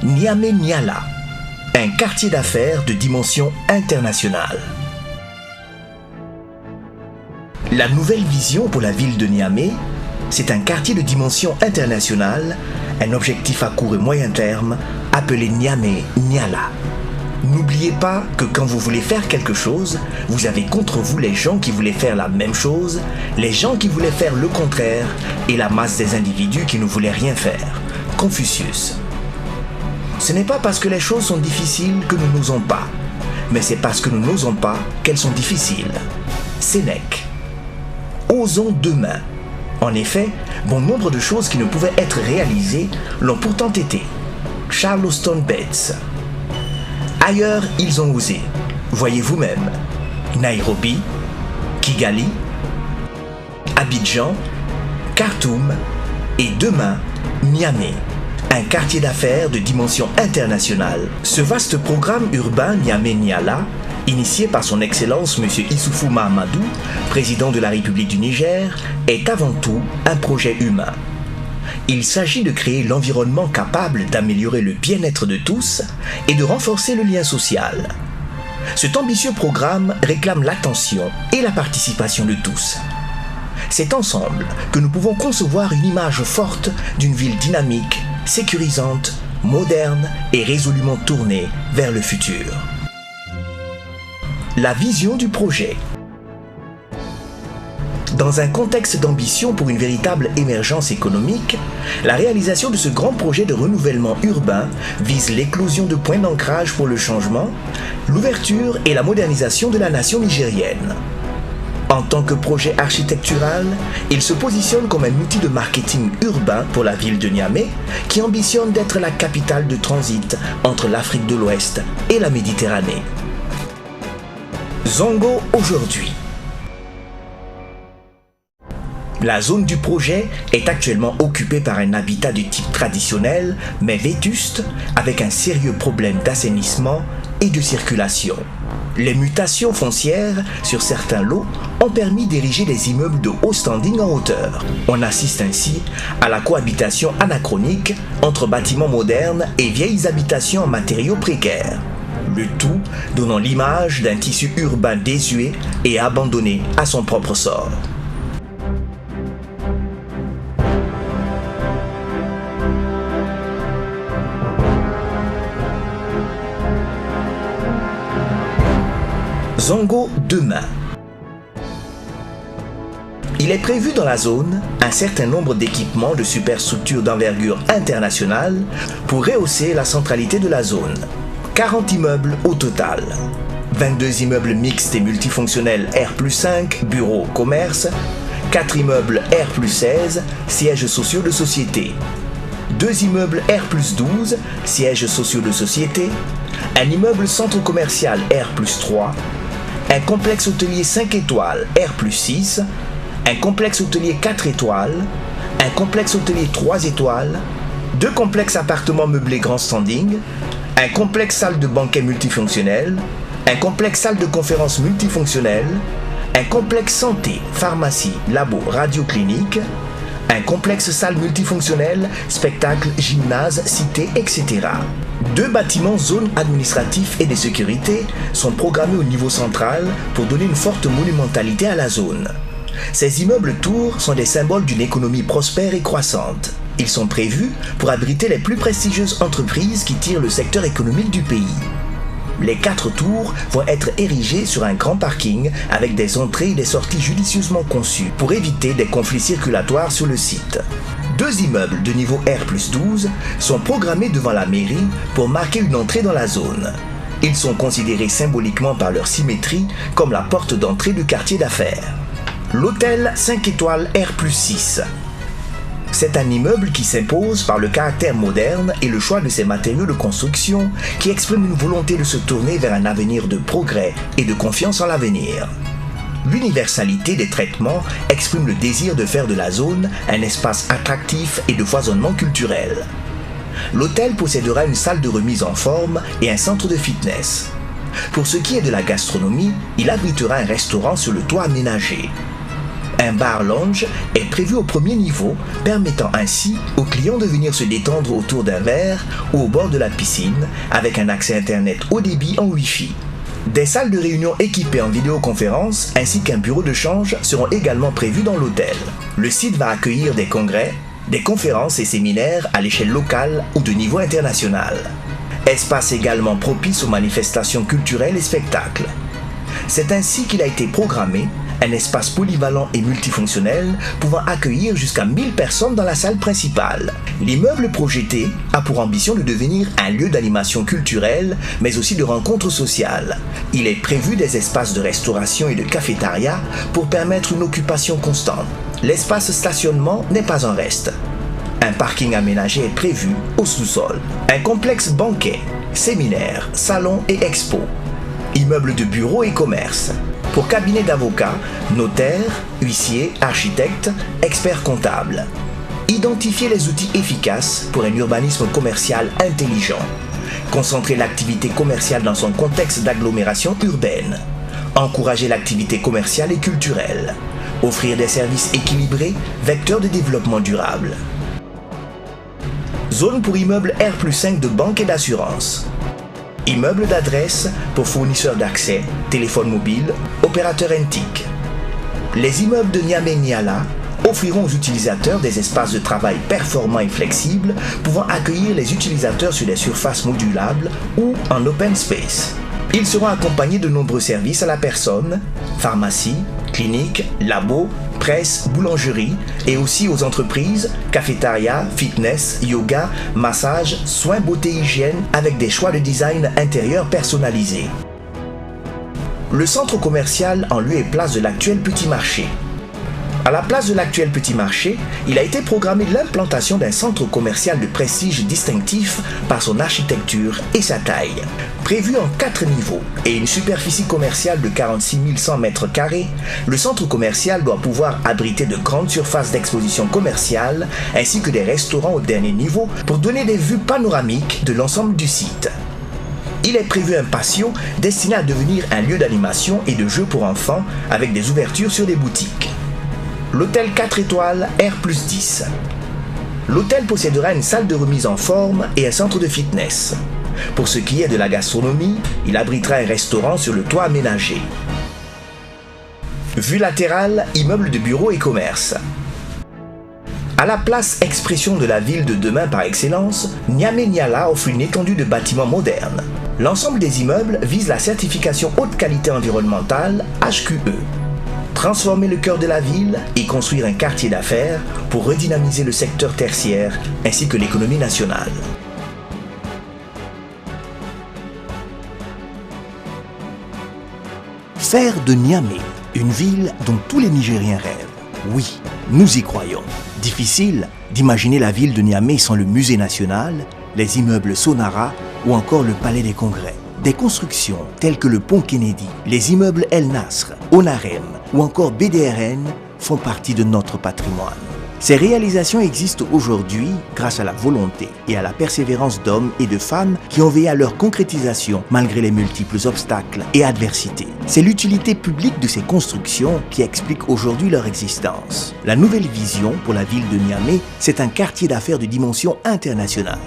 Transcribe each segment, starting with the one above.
Niamey-Niala, un quartier d'affaires de dimension internationale. La nouvelle vision pour la ville de Niamey, c'est un quartier de dimension internationale, un objectif à court et moyen terme appelé Niamey-Niala. N'oubliez pas que quand vous voulez faire quelque chose, vous avez contre vous les gens qui voulaient faire la même chose, les gens qui voulaient faire le contraire et la masse des individus qui ne voulaient rien faire. Confucius. Ce n'est pas parce que les choses sont difficiles que nous n'osons pas, mais c'est parce que nous n'osons pas qu'elles sont difficiles. Sénèque. Osons demain. En effet, bon nombre de choses qui ne pouvaient être réalisées l'ont pourtant été. Charleston Bates. Ailleurs, ils ont osé. Voyez vous-même. Nairobi, Kigali, Abidjan, Khartoum et demain, Niamey. Un quartier d'affaires de dimension internationale. Ce vaste programme urbain Niamey-Niala, initié par son Excellence M. Issoufou Mahamadou, président de la République du Niger, est avant tout un projet humain. Il s'agit de créer l'environnement capable d'améliorer le bien-être de tous et de renforcer le lien social. Cet ambitieux programme réclame l'attention et la participation de tous. C'est ensemble que nous pouvons concevoir une image forte d'une ville dynamique, sécurisante, moderne et résolument tournée vers le futur. La vision du projet. Dans un contexte d'ambition pour une véritable émergence économique, la réalisation de ce grand projet de renouvellement urbain vise l'éclosion de points d'ancrage pour le changement, l'ouverture et la modernisation de la nation nigérienne. En tant que projet architectural, il se positionne comme un outil de marketing urbain pour la ville de Niamey, qui ambitionne d'être la capitale de transit entre l'Afrique de l'Ouest et la Méditerranée. Zongo aujourd'hui. La zone du projet est actuellement occupée par un habitat de type traditionnel, mais vétuste, avec un sérieux problème d'assainissement et de circulation. Les mutations foncières sur certains lots ont permis d'ériger des immeubles de haut standing en hauteur. On assiste ainsi à la cohabitation anachronique entre bâtiments modernes et vieilles habitations en matériaux précaires. Le tout donnant l'image d'un tissu urbain désuet et abandonné à son propre sort. Zongo demain. Il est prévu dans la zone un certain nombre d'équipements de superstructures d'envergure internationale pour rehausser la centralité de la zone. 40 immeubles au total. 22 immeubles mixtes et multifonctionnels R+5, bureaux, commerce. 4 immeubles R+16, sièges sociaux de société. 2 immeubles R+12, sièges sociaux de société. Un immeuble centre commercial R+3. Un complexe hôtelier 5 étoiles R+6, un complexe hôtelier 4 étoiles, un complexe hôtelier 3 étoiles, 2 complexes appartements meublés grand standing, un complexe salle de banquet multifonctionnel, un complexe salle de conférence multifonctionnel, un complexe santé, pharmacie, labo, radio-clinique, un complexe salle multifonctionnelle, spectacle, gymnase, cité, etc. 2 bâtiments zones administratifs et de sécurité sont programmés au niveau central pour donner une forte monumentalité à la zone. Ces immeubles tours sont des symboles d'une économie prospère et croissante. Ils sont prévus pour abriter les plus prestigieuses entreprises qui tirent le secteur économique du pays. Les 4 tours vont être érigées sur un grand parking avec des entrées et des sorties judicieusement conçues pour éviter des conflits circulatoires sur le site. 2 immeubles de niveau R+12 sont programmés devant la mairie pour marquer une entrée dans la zone. Ils sont considérés symboliquement par leur symétrie comme la porte d'entrée du quartier d'affaires. L'hôtel 5 étoiles R+6. C'est un immeuble qui s'impose par le caractère moderne et le choix de ses matériaux de construction qui exprime une volonté de se tourner vers un avenir de progrès et de confiance en l'avenir. L'universalité des traitements exprime le désir de faire de la zone un espace attractif et de foisonnement culturel. L'hôtel possédera une salle de remise en forme et un centre de fitness. Pour ce qui est de la gastronomie, il abritera un restaurant sur le toit aménagé. Un bar-lounge est prévu au premier niveau, permettant ainsi aux clients de venir se détendre autour d'un verre ou au bord de la piscine avec un accès Internet haut débit en Wi-Fi. Des salles de réunion équipées en vidéoconférence ainsi qu'un bureau de change seront également prévus dans l'hôtel. Le site va accueillir des congrès, des conférences et séminaires à l'échelle locale ou de niveau international. Espace également propice aux manifestations culturelles et spectacles. C'est ainsi qu'il a été programmé un espace polyvalent et multifonctionnel pouvant accueillir jusqu'à 1000 personnes dans la salle principale. L'immeuble projeté a pour ambition de devenir un lieu d'animation culturelle, mais aussi de rencontres sociales. Il est prévu des espaces de restauration et de cafétéria pour permettre une occupation constante. L'espace stationnement n'est pas en reste. Un parking aménagé est prévu au sous-sol. Un complexe banquet, séminaires, salons et expos. Immeuble de bureaux et commerces. Pour cabinet d'avocats, notaires, huissiers, architectes, experts comptables. Identifier les outils efficaces pour un urbanisme commercial intelligent. Concentrer l'activité commerciale dans son contexte d'agglomération urbaine. Encourager l'activité commerciale et culturelle. Offrir des services équilibrés, vecteurs de développement durable. Zone pour immeubles R+5 de banque et d'assurance. Immeuble d'adresse pour fournisseurs d'accès, téléphone mobile, opérateurs NTIC. Les immeubles de Niamey-Niala offriront aux utilisateurs des espaces de travail performants et flexibles pouvant accueillir les utilisateurs sur des surfaces modulables ou en open space. Ils seront accompagnés de nombreux services à la personne, pharmacie, clinique, labo, presse, boulangerie et aussi aux entreprises, cafétéria, fitness, yoga, massage, soins beauté hygiène avec des choix de design intérieur personnalisés. Le centre commercial en lieu et place de l'actuel petit marché. À la place de l'actuel petit marché, il a été programmé l'implantation d'un centre commercial de prestige distinctif par son architecture et sa taille. Prévu en 4 niveaux et une superficie commerciale de 46 100 m², le centre commercial doit pouvoir abriter de grandes surfaces d'exposition commerciale ainsi que des restaurants au dernier niveau pour donner des vues panoramiques de l'ensemble du site. Il est prévu un patio destiné à devenir un lieu d'animation et de jeux pour enfants avec des ouvertures sur des boutiques. L'hôtel 4 étoiles R+10. L'hôtel possédera une salle de remise en forme et un centre de fitness. Pour ce qui est de la gastronomie, il abritera un restaurant sur le toit aménagé. Vue latérale, immeuble de bureaux et commerces. À la place expression de la ville de demain par excellence, Niamey-Niala offre une étendue de bâtiments modernes. L'ensemble des immeubles vise la certification haute qualité environnementale HQE. Transformer le cœur de la ville et construire un quartier d'affaires pour redynamiser le secteur tertiaire ainsi que l'économie nationale. Faire de Niamey une ville dont tous les Nigériens rêvent. Oui, nous y croyons. Difficile d'imaginer la ville de Niamey sans le musée national, les immeubles Sonara ou encore le palais des congrès. Des constructions telles que le pont Kennedy, les immeubles El Nasr, Onarem ou encore BDRN font partie de notre patrimoine. Ces réalisations existent aujourd'hui grâce à la volonté et à la persévérance d'hommes et de femmes qui ont veillé à leur concrétisation malgré les multiples obstacles et adversités. C'est l'utilité publique de ces constructions qui explique aujourd'hui leur existence. La nouvelle vision pour la ville de Niamey, c'est un quartier d'affaires de dimension internationale.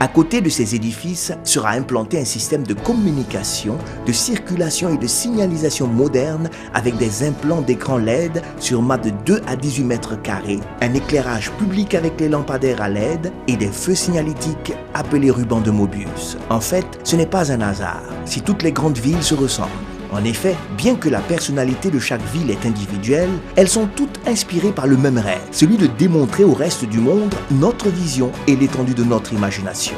À côté de ces édifices sera implanté un système de communication, de circulation et de signalisation moderne avec des implants d'écran LED sur mâts de 2 à 18 m², un éclairage public avec les lampadaires à LED et des feux signalétiques appelés rubans de Mobius. En fait, ce n'est pas un hasard si toutes les grandes villes se ressemblent. En effet, bien que la personnalité de chaque ville est individuelle, elles sont toutes inspirées par le même rêve, celui de démontrer au reste du monde notre vision et l'étendue de notre imagination.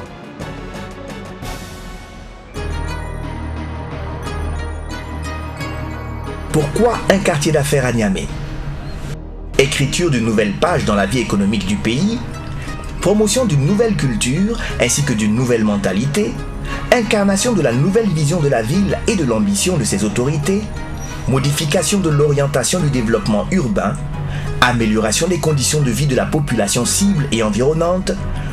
Pourquoi un quartier d'affaires à Niamey? Écriture d'une nouvelle page dans la vie économique du pays, promotion d'une nouvelle culture ainsi que d'une nouvelle mentalité, incarnation de la nouvelle vision de la ville et de l'ambition de ses autorités, modification de l'orientation du développement urbain, amélioration des conditions de vie de la population cible et environnante,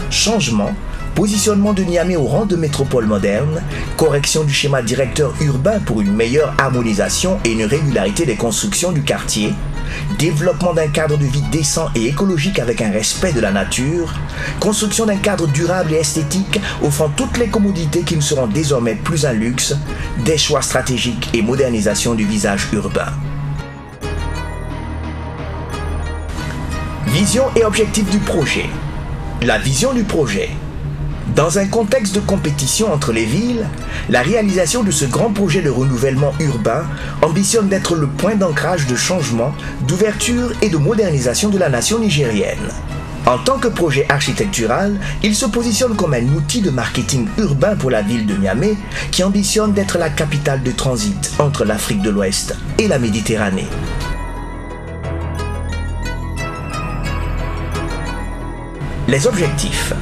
changement, positionnement de Niamey au rang de métropole moderne, correction du schéma directeur urbain pour une meilleure harmonisation et une régularité des constructions du quartier, développement d'un cadre de vie décent et écologique avec un respect de la nature, construction d'un cadre durable et esthétique offrant toutes les commodités qui ne seront désormais plus un luxe, des choix stratégiques et modernisation du visage urbain. Vision et objectifs du projet. La vision du projet. Dans un contexte de compétition entre les villes, la réalisation de ce grand projet de renouvellement urbain ambitionne d'être le point d'ancrage de changement, d'ouverture et de modernisation de la nation nigérienne. En tant que projet architectural, il se positionne comme un outil de marketing urbain pour la ville de Niamey, qui ambitionne d'être la capitale de transit entre l'Afrique de l'Ouest et la Méditerranée. Les objectifs.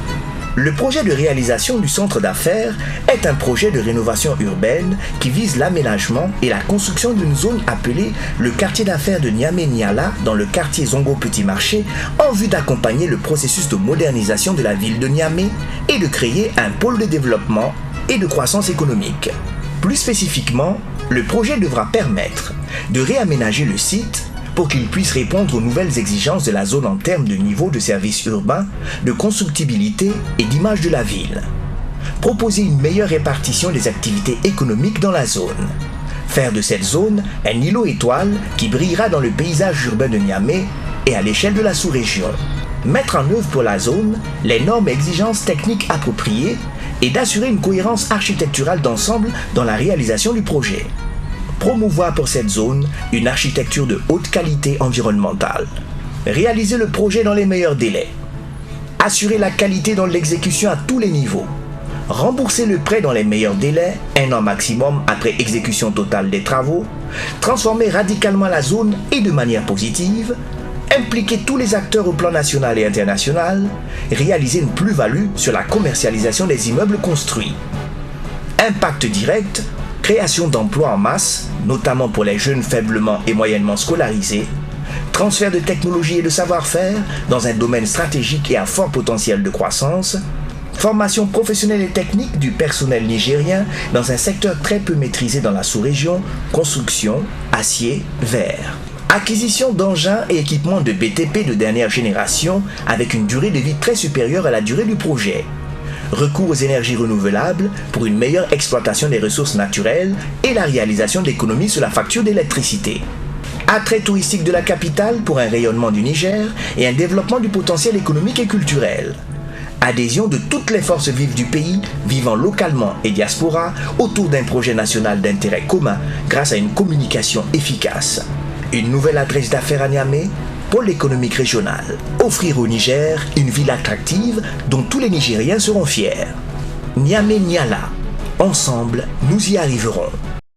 Le projet de réalisation du centre d'affaires est un projet de rénovation urbaine qui vise l'aménagement et la construction d'une zone appelée le quartier d'affaires de Niamey-Niala dans le quartier Zongo Petit Marché en vue d'accompagner le processus de modernisation de la ville de Niamey et de créer un pôle de développement et de croissance économique. Plus spécifiquement, le projet devra permettre de réaménager le site pour qu'il puisse répondre aux nouvelles exigences de la zone en termes de niveau de services urbains, de constructibilité et d'image de la ville. Proposer une meilleure répartition des activités économiques dans la zone. Faire de cette zone un îlot étoile qui brillera dans le paysage urbain de Niamey et à l'échelle de la sous-région. Mettre en œuvre pour la zone les normes et exigences techniques appropriées et d'assurer une cohérence architecturale d'ensemble dans la réalisation du projet. Promouvoir pour cette zone une architecture de haute qualité environnementale. Réaliser le projet dans les meilleurs délais. Assurer la qualité dans l'exécution à tous les niveaux. Rembourser le prêt dans les meilleurs délais, 1 an maximum après exécution totale des travaux. Transformer radicalement la zone et de manière positive. Impliquer tous les acteurs au plan national et international. Réaliser une plus-value sur la commercialisation des immeubles construits. Impact direct. Création d'emplois en masse, notamment pour les jeunes faiblement et moyennement scolarisés, transfert de technologie et de savoir-faire dans un domaine stratégique et à fort potentiel de croissance, formation professionnelle et technique du personnel nigérien dans un secteur très peu maîtrisé dans la sous-région, construction, acier, verre. Acquisition d'engins et équipements de BTP de dernière génération avec une durée de vie très supérieure à la durée du projet. Recours aux énergies renouvelables pour une meilleure exploitation des ressources naturelles et la réalisation d'économies sur la facture d'électricité. Attrait touristique de la capitale pour un rayonnement du Niger et un développement du potentiel économique et culturel. Adhésion de toutes les forces vives du pays, vivant localement et diaspora, autour d'un projet national d'intérêt commun grâce à une communication efficace. Une nouvelle adresse d'affaires à Niamey, pôle économique régional. Offrir au Niger une ville attractive dont tous les Nigériens seront fiers. Niamey-Niala. Ensemble, nous y arriverons.